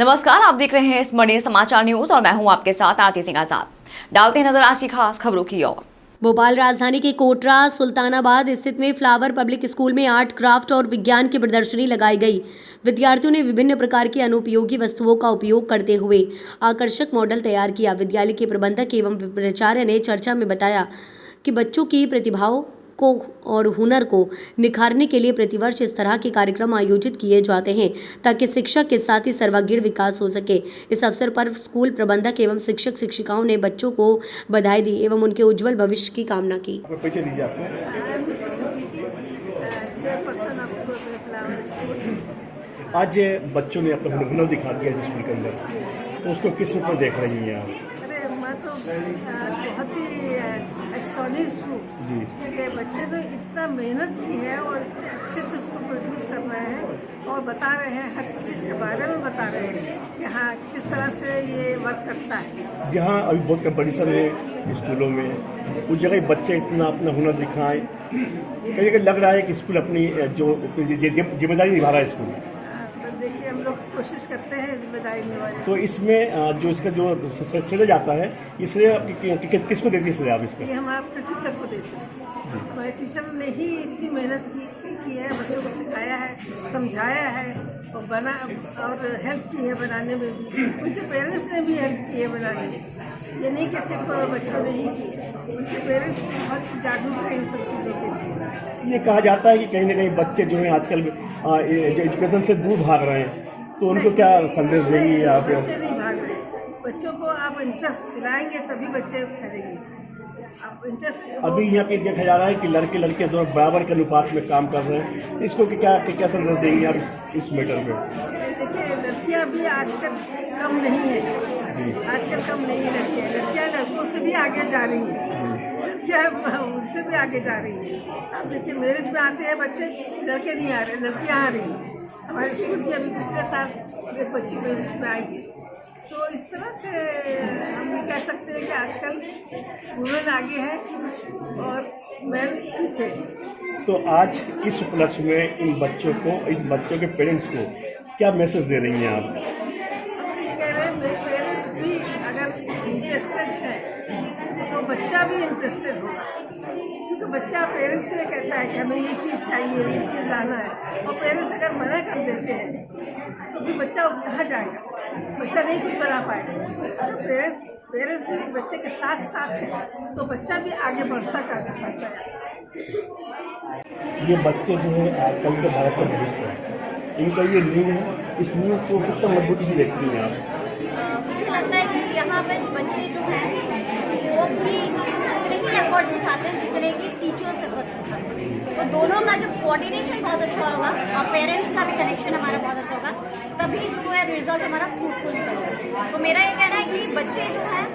नमस्कार, आप देख रहे हैं स्मरणीय समाचार न्यूज और मैं हूं आपके साथ आरती सिंह आजाद। डालते हैं नजर आज की खास खबरों की ओर। भोपाल राजधानी के कोटरा सुल्तानाबाद स्थित में फ्लावर पब्लिक स्कूल में आर्ट, क्राफ्ट और विज्ञान की प्रदर्शनी लगाई गई। विद्यार्थियों ने विभिन्न प्रकार की अनुपयोगी वस्तुओं का उपयोग करते हुए आकर्षक मॉडल तैयार किया। विद्यालय के प्रबंधक एवं प्राचार्य ने चर्चा में बताया कि बच्चों की प्रतिभाओं को और हुनर को निखारने के लिए प्रतिवर्ष इस तरह के कार्यक्रम आयोजित किए जाते हैं ताकि शिक्षा के साथ ही सर्वांगीण विकास हो सके। इस अवसर पर स्कूल प्रबंधक एवं शिक्षक शिक्षिकाओं ने बच्चों को बधाई दी एवं उनके उज्जवल भविष्य की कामना की। परिचय दीजिए आपको। आज बच्चों ने अपना हुनर दिखा दिया इस स्कूल के अंदर, तो उसको किस रूप में देख रही हैं आप? अरे मैं तो बहुत ही एस्टॉनिश्ड हूँ कि बच्चे ने इतना मेहनत की है और अच्छे से उसको प्रोड्यूस कर रहे हैं और बता रहे हैं, हर चीज़ के बारे में बता रहे हैं कि हाँ किस तरह से ये वर्क करता है। जहाँ अभी बहुत कंपटीशन है स्कूलों में, उस जगह बच्चे इतना अपना हुनर दिखाएं, कहीं लग रहा है कि स्कूल अपनी जो जिम्मेदारी निभा रहा है स्कूल। तो देखिए हम लोग कोशिश करते हैं जिम्मेदारी निभाने। तो इसमें जो इसका जो श्रेय जाता है, इसलिए किसको देती है श्रेय आप इसका? ये हम अपने टीचर को देते हैं। हमारे टीचर ने ही इतनी मेहनत की है, बच्चों को सिखाया है, समझाया है और बना और हेल्प की है बनाने में भी। उनके पेरेंट्स ने भी हेल्प की है बनाने में। ये नहीं कि सिर्फ बच्चों ने ही की, उनके पेरेंट्स भी बहुत जागरूक है इन सब चीज़ों के लिए। ये कहा जाता है कि कहीं ना कहीं बच्चे जो हैं आजकल एजुकेशन से दूर भाग रहे हैं, तो उनको क्या संदेश देंगी आप? बच्चे नहीं भाग रहे, बच्चों को आप इंटरेस्ट दिलाएंगे तभी बच्चे करेंगे। आप इंटरेस्ट अभी यहाँ पे देखा जा रहा है कि लड़के लड़के दोनों बराबर के अनुपात में काम कर रहे हैं, इसको क्या संदेश देंगे आप इस मैटर पे? देखिए लड़कियाँ भी आजकल कम नहीं है, आजकल कम नहीं है लड़कियाँ लड़कों से भी आगे जा रही हैं, लड़कियाँ उनसे भी आगे जा रही हैं। अब देखिए मेरिट में आते हैं बच्चे, लड़के नहीं आ रहे, लड़कियाँ आ रही हैं। हमारे स्कूल की अभी पिछले साल एक बच्ची मेरिट में आई है। तो इस तरह से हम ये कह सकते हैं कि आजकल वुमेन आगे है और मैन पीछे। तो आज इस उपलक्ष्य में इन बच्चों को, इस बच्चों के पेरेंट्स को क्या मैसेज दे रही हैं आप? हम ये कह रहे हैं मेरे पेरेंट्स भी अगर इंटरेस्टेड है तो बच्चा भी इंटरेस्टेड होगा, क्योंकि बच्चा पेरेंट्स से कहता है कि हमें ये चीज़ चाहिए, ये चीज़ लाना है, और पेरेंट्स अगर मना कर देते हैं तो फिर बच्चा कहाँ जाएगा, बच्चा नहीं कुछ बना पाएगा। तो पेरेंट्स भी बच्चे के साथ साथ हैं तो बच्चा भी आगे बढ़ता चलता पाता है। ये बच्चे जो है कल के भारत का भविष्य है, इनका ये नींव है, इस नींव को कितना मजबूती से देखती हैं आप? मुझे लगता है कि यहाँ पे बच्चे जो हैं वो भी उतने ही एफर्ट सिखाते हैं जितने कि टीचर्स एफर्ट सिखाते हैं। तो दोनों का जो कोऑर्डिनेशन बहुत अच्छा होगा और पेरेंट्स का भी कनेक्शन हमारा बहुत अच्छा होगा, तभी जो है रिजल्ट हमारा फ्रूटफुल निकलेगा। तो मेरा ये कहना है कि बच्चे जो हैं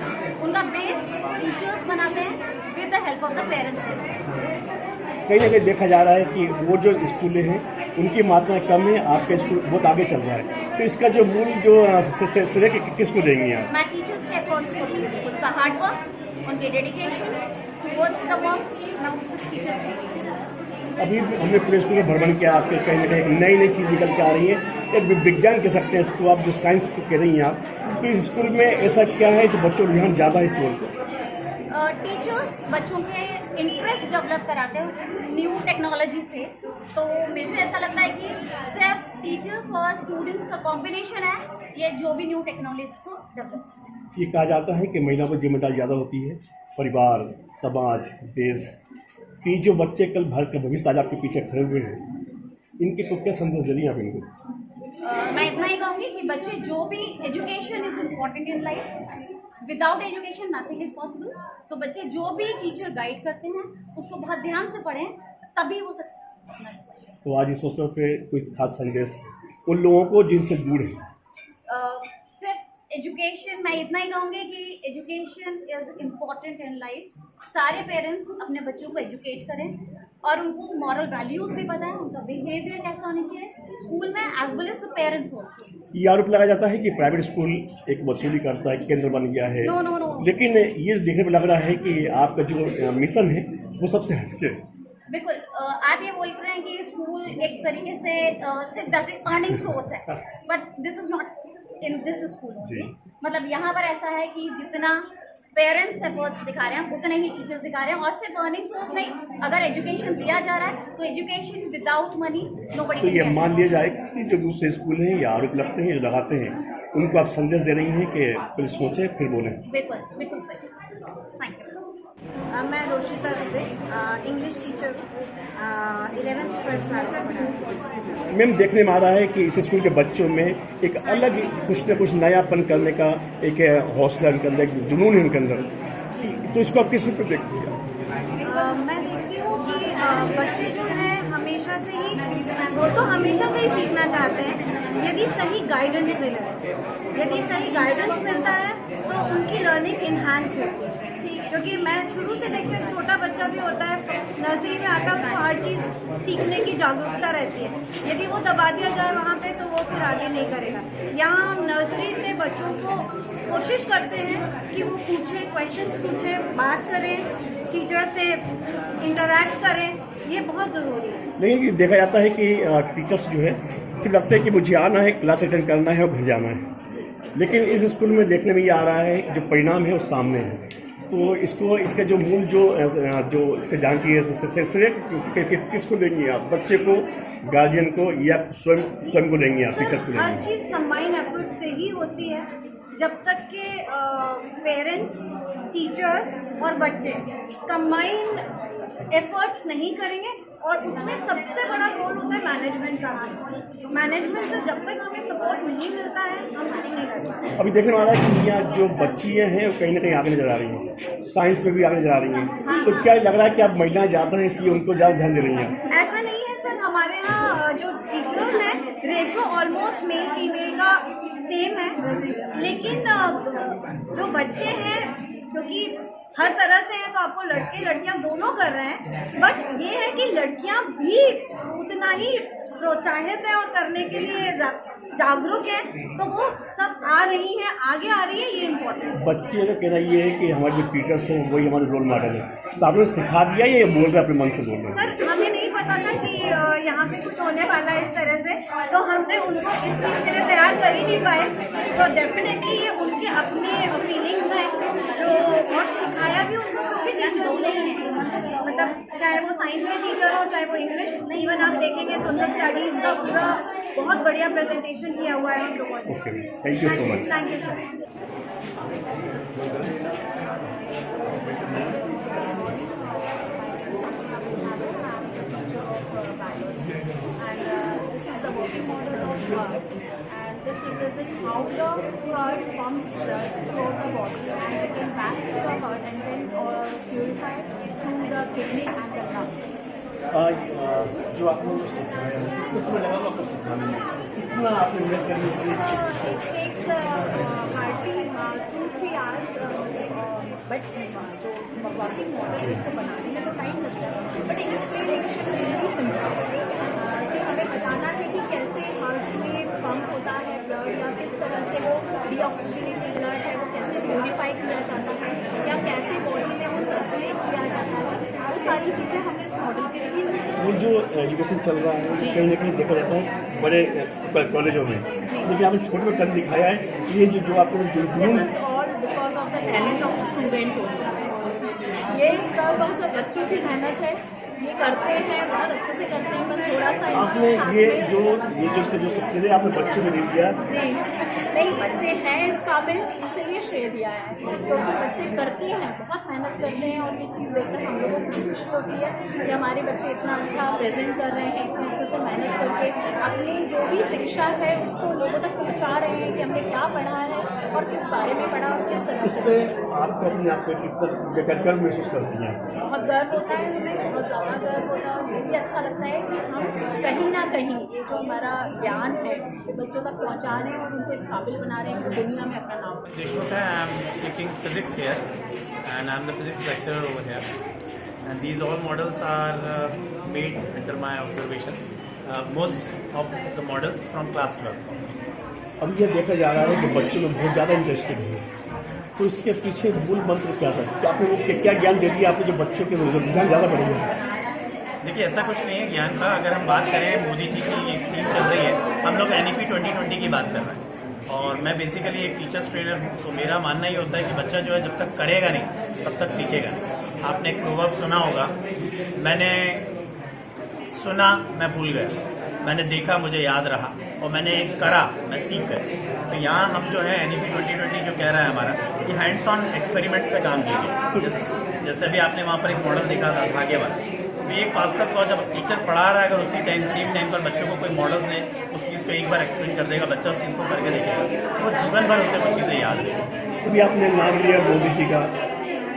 उनका बेस टीचर्स बनाते हैं with the help of the parents. कहीं ना कहीं देखा जा रहा है कि वो जो स्कूलें हैं उनकी मात्रा कम है, आपका स्कूल बहुत आगे चल रहा है, तो इसका जो मूल जो श्रेय किसको देंगे आप? मैं टीचर्स के एफर्ट्स को देंगी, उनका हार्ड वर्क, उनके डेडिकेशन टुवर्ड्स द वर्क, मैं उनसे टीचर्स को। अभी हमने पूरे स्कूल में भ्रमण किया, आपके कहीं ना कहीं नई चीज़ निकल के आ रही है, एक विज्ञान कह सकते हैं इसको आप, जो साइंस को कह रही हैं आप, तो इस स्कूल में ऐसा क्या है जो बच्चों रुझान ज़्यादा है इस ओर को? टीचर्स बच्चों के इंटरेस्ट डेवलप कराते हैं उस न्यू टेक्नोलॉजी से। तो मुझे ऐसा लगता है कि सिर्फ टीचर्स और स्टूडेंट्स का कॉम्बिनेशन है ये जो भी न्यू टेक्नोलॉजी को डेवलप। ये कहा जाता है कि महिला पर जिम्मेदारी ज़्यादा होती है, परिवार, समाज, देश। कि जो बच्चे कल भारत का भविष्य आज आपके पीछे खड़े हुए हैं, इनके को क्या संदेश दे रही हैं आप इनको? मैं इतना ही कहूँगी कि बच्चे जो भी education is important in life, without education nothing is possible. तो बच्चे जो भी टीचर गाइड करते हैं उसको बहुत ध्यान से पढ़ें, तभी वो सक्सेस। तो आज इस अवसर पे कोई खास संदेश उन लोगों को जिनसे दूर है? सिर्फ एजुकेशन, मैं इतना ही कहूँगी कि education is important in life. सारे पेरेंट्स अपने बच्चों को एजुकेट करें और उनको मॉरल वैल्यूज़ भी बताएं, उनका बिहेवियर कैसा होना चाहिए स्कूल में as well as the parents होल्सो। ये आरोप लगाया जाता है कि प्राइवेट स्कूल एक वसूली करता है, केंद्र बन गया है। नो। लेकिन ये देखने में लग रहा है कि आपका जो मिशन है वो सबसे हटके है। बिल्कुल, आप ये बोल रहे हैं कि स्कूल एक तरीके से सिर्फ दैट अर्निंग सोर्स है, but this is not in this school जी। मतलब यहाँ पर ऐसा है कि जितना पेरेंट्स एफर्ट्स दिखा रहे हैं उतने ही टीचर्स दिखा रहे हैं, और सिर्फ अर्निंग सोर्स नहीं, अगर एजुकेशन दिया जा रहा है तो एजुकेशन विदाउट मनी नोबडी तो ये मान लिया जाए कि जो दूसरे स्कूल हैं या आरोप लगते हैं, जो लगाते हैं, उनको आप संदेश दे रही हैं कि पहले सोचें फिर बोलें। बिल्कुल बिल्कुल सही। Thank you. मैं Roshita Dubey, English teacher 11th 12th class में पढ़ाती हूँ। मैम, देखने में आ रहा है कि इस स्कूल के बच्चों में एक अलग कुछ न कुछ नयापन करने का एक हौसला उनके अंदर, एक जुनून है उनके अंदर, तो इसको आप किस रूप में देखती हैं? मैं देखती हूँ कि बच्चे जो हैं हमेशा से ही, वो तो हमेशा से ही सीखना चाहते हैं, यदि सही गाइडेंस मिले, यदि सही गाइडेंस मिलता है तो उनकी लर्निंग इन्हांस होती है। क्योंकि मैं शुरू से देखती हूँ, छोटा बच्चा भी होता है, नर्सरी में आता है, उसको हर चीज़ सीखने की जागरूकता रहती है, यदि वो दबा दिया जाए वहाँ पे तो वो फिर आगे नहीं करेगा। यहाँ हम नर्सरी से बच्चों को कोशिश करते हैं कि वो पूछें, क्वेश्चंस पूछें, बात करें, टीचर से इंटरैक्ट करें, ये बहुत ज़रूरी है। लेकिन देखा जाता है कि टीचर्स जो है सिर्फ लगता है कि मुझे आना है, क्लास अटेंड करना है और घर जाना है, लेकिन इस स्कूल में देखने में ये आ रहा है जो परिणाम है वो सामने है। तो इसको, इसका जो मूल जो इसका जानकारी है, किसको देंगे आप? बच्चे को, गार्जियन को, या स्वयं को लेंगे आप, टीचर को हर लेंगे? चीज़ कंबाइन एफर्ट से ही होती है। जब तक के पेरेंट्स, टीचर्स और बच्चे कंबाइन एफर्ट्स नहीं करेंगे, और उसमें सबसे बड़ा रोल होता है मैनेजमेंट का भी। मैनेजमेंट से जब तक हमें सपोर्ट नहीं मिलता है, हम कुछ नहीं कर पाते। अभी देखने में आ रहा है कि यहाँ जो बच्चियाँ हैं वो कहीं ना कहीं आगे नजर आ रही हैं, साइंस में भी आगे नजर आ रही हैं, तो क्या लग रहा है कि आप महिलाएं ज़्यादा हैं इसलिए उनको ज़्यादा ध्यान दे रही हैं? ऐसा नहीं है सर, हमारे यहाँ जो टीचर्स हैं, रेशो ऑलमोस्ट मेल फीमेल का सेम है, लेकिन जो बच्चे हैं, क्योंकि हर तरह से है तो आपको लड़के लड़कियां दोनों कर रहे हैं, बट ये है कि लड़कियां भी उतना ही प्रोत्साहित है और करने के लिए जागरूक है, तो वो सब आ रही हैं, आगे आ रही है, ये इम्पोर्टेंट। बच्चे का कहना ये है कि हमारे जो टीचर्स हैं वही हमारे रोल मॉडल है, तो आपने सिखा दिया या ये बोल रहे अपने मन से बोल रहे हैं? सर, हमें नहीं पता था कि यहाँ पे कुछ होने वाला है इस तरह से, तो हमने उनको इस चीज़ के लिए तैयार कर ही नहीं पाए। तो डेफिनेटली ये उनके अपने फीलिंग्स हैं जो, और सिखाया भी उनको, क्योंकि टीचर्स नहीं है, मतलब चाहे वो साइंस के टीचर हो, चाहे वो इंग्लिश, इवन आप देखेंगे सोशल स्टडीज़ का पूरा बहुत बढ़िया प्रेजेंटेशन किया हुआ है हम लोगों ने। Okay, thank you so much. Thank you sir. And this is the working model of curd, and this represents how the curd pumps blood throughout the body and return back to the heart and then purified through the kidney and the lungs. जो आपने मुझे सिखाया उसमें लगा आपको सिखाने में कितना आपने मेहनत करनी चाहिए? It takes hardly 2-3 hours, but जो वर्किंग मॉडल है उसको बनाने में तो टाइम लगता है, but explanation is very simple, कि हमें बताना है कि कैसे हार्ट में पंप होता है ब्लड, या किस तरह से वो डीऑक्सीजनेटेड ब्लड है वो कैसे प्योरीफाई किया जाता है, या कैसे बॉडी में वो सर्कुलेट किया जाता है, वो सारी चीज़ें हमने इस मॉडल के थ्रू। वो जो एजुकेशन चल रहा है कहीं ना कहीं देखा जाता है बड़े कॉलेजों में, लेकिन आपने छोटे में कम दिखाया है, ये जो आपको this is all because of the talent of student होता है, ये सब बच्चों की मेहनत है, ये करते हैं, बहुत अच्छे से करते हैं, बस थोड़ा सा आपने ये जो इसका जो सक्सेस है आपने बच्चों को दे दिया। जी नहीं, बच्चे हैं इस काबिल, इसीलिए श्रेय दिया है, क्योंकि बच्चे करते हैं, बहुत मेहनत करते हैं, और ये चीज़ देखकर हम लोगों को खुशी होती है कि हमारे बच्चे इतना अच्छा प्रेजेंट कर रहे हैं, इतने अच्छे से मेहनत करके अपनी जो भी शिक्षा है उसको लोगों तक पहुँचा रहे हैं कि हमने क्या पढ़ा है और किस बारे में पढ़ा और किस तरह इस से। पर आपको अपने आप को कितना गर्व महसूस करती हैं? बहुत गर्व होता है हमें, बहुत ज़्यादा गर्व होता है, और ये भी अच्छा लगता है कि हम कहीं ना कहीं ये जो हमारा ज्ञान है ये बच्चों तक पहुँचा रहे हैं और उनको इस काबिल बना रहे हैं कि दुनिया में अपना नाम। Deshmukh, I am taking physics here, and I am the physics lecturer over here. And these all models are made under my observation. Most of the models from class 12. अब ये देखा जा रहा है कि बच्चों में बहुत ज़्यादा इंटरेस्टेड है, तो इसके पीछे मूल मंत्र क्या था? क्या आपने वो क्या ज्ञान दे दिया आपने जो बच्चों के ध्यान ज़्यादा बढ़ गया? देखिए, ऐसा कुछ नहीं है ज्ञान का। अगर हम बात करें, मोदी जी की एक थीम चल रही है, हम लोग NEP 2020 की बात कर रहे हैं, और मैं बेसिकली एक टीचर्स ट्रेनर हूँ, तो मेरा मानना ये होता है कि बच्चा जो है जब तक करेगा नहीं तब तक सीखेगा नहीं। आपने एक प्रोवर्ब सुना होगा, मैंने सुना मैं भूल गया, मैंने देखा मुझे याद रहा, और मैंने करा मैं सीख गया। तो यहाँ हम जो है NEP 2020 जो कह रहा है हमारा, कि हैंड्स ऑन एक्सपेरिमेंट्स पे काम कीजिए। जैसे भी आपने वहाँ पर एक मॉडल देखा था भाग्य वाला, तो ये एक पास का जब टीचर पढ़ा रहा है, अगर उसी टाइम सेम टाइम पर बच्चों को कोई मॉडल से उस चीज़ को एक बार एक्सप्लेन कर देगा, बच्चा उस चीज़ को करके देखेगा, तो वो जीवन भर उसे वो चीज़ें याद रहेगी। अभी आपने नाम लिया मोदी जी का,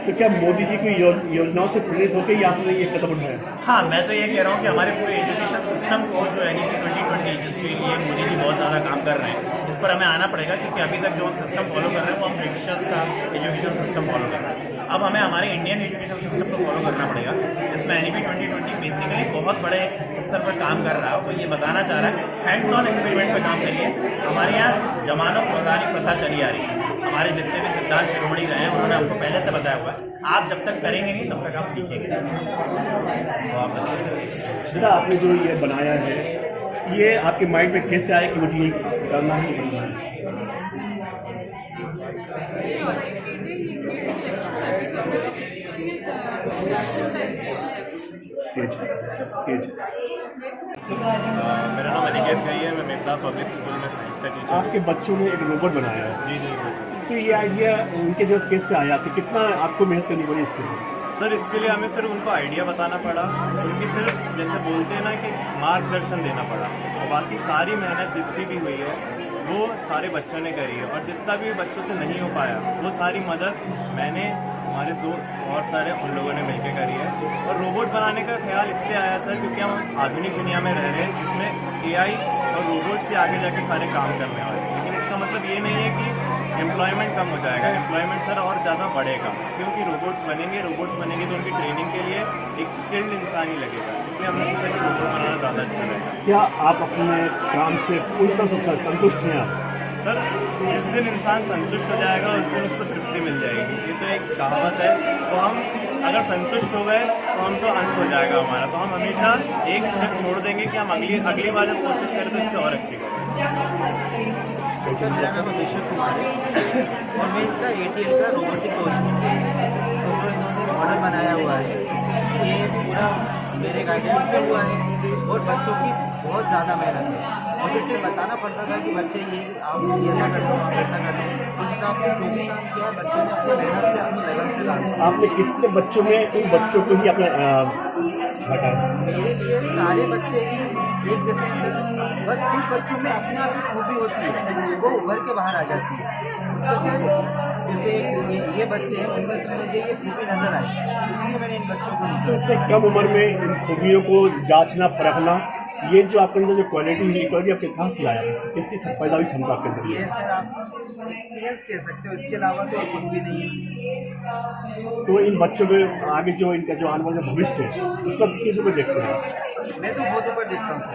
तो क्या मोदी जी की योजनाओं से प्रेरित होकर ही आपने ये कदम उठाया? हाँ, मैं तो ये कह रहा हूँ कि हमारे पूरे एजुकेशन सिस्टम को जो NEP 2020 जिसके लिए मोदी जी बहुत ज़्यादा काम कर रहे हैं, इस पर हमें आना पड़ेगा, क्योंकि अभी तक जो हम सिस्टम फॉलो कर रहे हैं वो हम ब्रिटिशर्स का एजुकेशन सिस्टम फॉलो कर रहे हैं। अब हमें हमारे इंडियन एजुकेशन सिस्टम को फॉलो करना पड़ेगा, जिसमें NEP 2020 बेसिकली बहुत बड़े स्तर पर काम कर रहा है। वो ये बताना चाह रहा है हैंड्स ऑन एक्सपेरिमेंट पर काम करिए। हमारे यहाँ जमानों पुरानी प्रथा चली आ रही है, हमारे जितने भी सिद्धांत शिरोमणि रहे हैं उन्होंने आपको पहले से बताया हुआ है, आप जब तक करेंगे नहीं तब तक आप सीखेंगे। तो आप बेटा आपने जो ये बनाया है, ये आपके माइंड में कैसे आया कि मुझे ये करना ही करना है? मेरा नाम अनिकेत गई है, मैं मेपला पब्लिक स्कूल में साइंस का टीचर। आपके बच्चों ने एक रोबोट बनाया है। जी जी। तो ये आइडिया उनके जो कैसे आया, तो कितना आपको मेहनत करनी पड़ी इसके लिए? सर इसके लिए हमें सिर्फ उनको आइडिया बताना पड़ा, उनकी सिर्फ जैसे बोलते हैं ना कि मार्गदर्शन देना पड़ा, और बाकी सारी मेहनत जितनी भी हुई है वो सारे बच्चों ने करी है, और जितना भी बच्चों से नहीं हो पाया वो सारी मदद मैंने, हमारे दो और सारे उन लोगों ने मिलकर करी है। और रोबोट बनाने का ख्याल इसलिए आया सर क्योंकि हम आधुनिक दुनिया में रह रहे हैं जिसमें AI और रोबोट से आगे जाके सारे काम करने वाले हैं, लेकिन इसका मतलब ये नहीं है कि एम्प्लॉयमेंट कम हो जाएगा। एम्प्लॉयमेंट सर और ज़्यादा बढ़ेगा, क्योंकि रोबोट्स बनेंगे तो उनकी ट्रेनिंग के लिए एक स्किल्ड इंसान ही लगेगा, इसलिए हमने सोचा कि रोबोट बनाना ज़्यादा अच्छा रहेगा। क्या आप अपने काम से पूरी तरह से संतुष्ट हैं आप? सर जिस दिन इंसान संतुष्ट हो जाएगा उस दिन उसको तृप्ति मिल जाएगी, ये तो एक कहावत है। तो हम अगर संतुष्ट हो गए तो हम तो अंत हो जाएगा हमारा, तो हम हमेशा एक स्टेप छोड़ देंगे कि हम अगली बार जब कोशिश करें तो इससे और अच्छी करें। सर मेरा नाम अभिषेक कुमार है और मैं इनका ATL का रोबोटिक कोच हूँ। तो जो इन्होंने मॉडल बनाया हुआ है ये पूरा मेरे गाइडेंस पे हुआ है, और बच्चों की बहुत ज़्यादा मेहनत है। मुझे सिर्फ बताना पड़ रहा था कि बच्चे ये आप ऐसा कर लो, आप ऐसा कर लो, उस हिसाब से जो भी काम किया बच्चों ने अपनी मेहनत से अपनी लगन से काम। आपने कितने बच्चों में उन बच्चों को ही अपना हटाया? मेरे लिए सारे बच्चे ही एक जैसे नहीं, बस कुछ बच्चों में अपने आप की खूबी होती है, वो उभर के बाहर आ जाती है। जैसे ये बच्चे हैं उनमें से मुझे ये खूबी नजर आई, इसलिए मैंने इन बच्चों को तो इतने कम उम्र में इन खूबियों को जांचना परखना, ये जो आपके अंदर जो क्वालिटी आपके कहाँ से लाया, किसकी पैदा हुई क्षमता आपके अंदर? ये सर आप एक्सपीरियंस कह सकते हो, इसके अलावा तो कुछ भी नहीं है। तो इन बच्चों में आगे जो इनका जो आने वाला भविष्य है उसका किस ऊपर देखते हैं? मैं तो बहुत ऊपर देखता हूँ सर।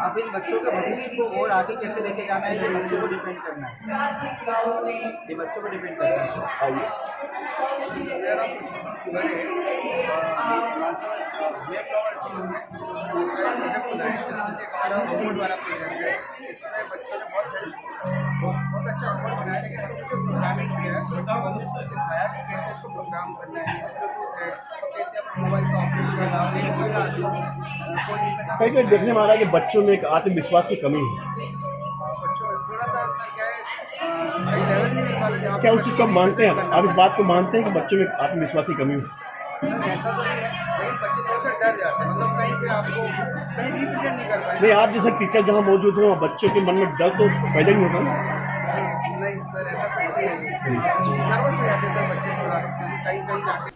अब इन बच्चों के भविष्य को और आगे कैसे लेके जाना है ये बच्चों को डिपेंड करना है, ये बच्चों को डिपेंड करना है। बहुत अच्छा रोबोट बनाया, लेकिन हमने जो प्रोग्रामिंग किया है उसको सिखाया कि कैसे इसको प्रोग्राम करना है, और कैसे अपने मोबाइल से ऑपरेट करना। कई देखने में आ रहा है कि बच्चों में एक आत्मविश्वास की कमी है। बच्चों में थोड़ा सा सर क्या है, कई लेवल नहीं मिल पाता जहाँ क्या उस चीज़ को मानते हैं आप? इस बात को मानते हैं कि बच्चों में आत्मविश्वास की कमी है? ऐसा तो नहीं है, लेकिन बच्चे थोड़ा सा डर जाते हैं, मतलब कहीं पे आपको कहीं रिप्रेजेंट नहीं कर पाए। नहीं, आप जैसे टीचर जहाँ मौजूद हैं बच्चों के मन में डर तो पैदा ही होता है। नहीं सर, ऐसा कुछ नहीं है, नर्वस हो जाते हैं सर बच्चे थोड़ा, क्योंकि कहीं जाके।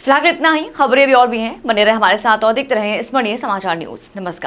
फिलहाल इतना ही, खबरें भी और भी हैं, बने रहे हमारे साथ और देखते रहे स्मरणीय समाचार न्यूज़। नमस्कार।